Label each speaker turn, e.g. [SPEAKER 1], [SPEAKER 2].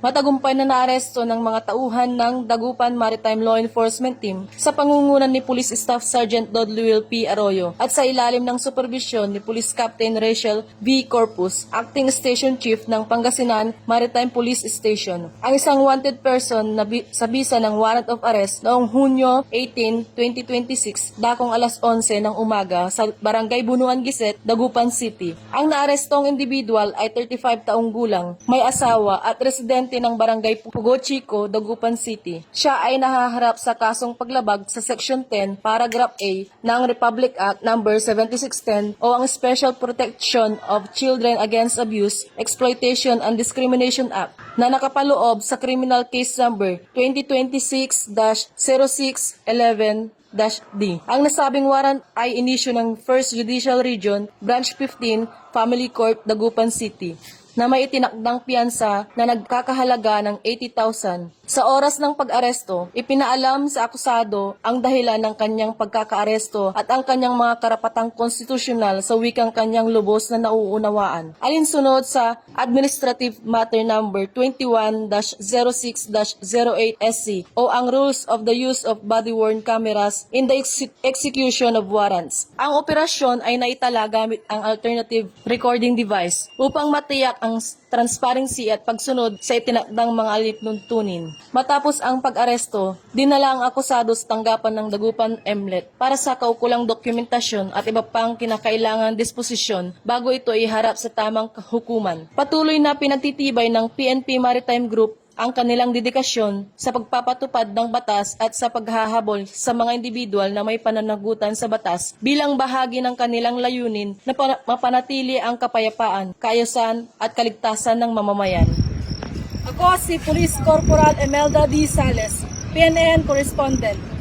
[SPEAKER 1] Matagumpay na naaresto ng mga tauhan ng Dagupan Maritime Law Enforcement Team sa pangungunan ni Police Staff Sergeant Dodluil P. Arroyo at sa ilalim ng supervisyon ni Police Captain Rachel V. Corpus, Acting Station Chief ng Pangasinan Maritime Police Station. Ang isang wanted person na sa bisa ng warrant of arrest noong Hunyo 18, 2026, dakong alas 11 ng umaga sa Barangay Bunuan Giset, Dagupan City. Ang naarestong individual ay 35 taong gulang, may asawa at residente ng Barangay Pugo Chico, Dagupan City. Siya ay nahaharap sa kasong paglabag sa Section 10, Paragraph A ng Republic Act No. 7610 o ang Special Protection of Children Against Abuse, Exploitation and Discrimination Act na nakapaloob sa Criminal Case Number 2026-0611-D. Ang nasabing warrant ay inisyu ng 1st Judicial Region, Branch 15, Family Court, Dagupan City, na may itinakdang piyansa na nagkakahalaga ng 80,000. Sa oras ng pag-aresto, ipinaalam sa akusado ang dahilan ng kanyang pagkakaaresto at ang kanyang mga karapatang konstitusyonal sa wikang kanyang lubos na nauunawaan. Alinsunod sa Administrative Matter No. 21-06-08-SC o ang Rules of the Use of Body-Worn Cameras in the Execution of Warrants. Ang operasyon ay naitala gamit ang alternative recording device upang matiyak ang transparency at pagsunod sa itinakdang mga alituntunin. Matapos ang pag-aresto, dinala ang akusado sa tanggapan ng Dagupan MLET para sa kaukulang dokumentasyon at iba pang kinakailangang disposisyon bago ito iharap sa tamang hukuman. Patuloy na pinagtitibay ng PNP Maritime Group ang kanilang dedikasyon sa pagpapatupad ng batas at sa paghahabol sa mga individual na may pananagutan sa batas bilang bahagi ng kanilang layunin na mapanatili ang kapayapaan, kaayusan at kaligtasan ng mamamayan. Ako si Police Corporal Emelda D. Sales, PNN Correspondent.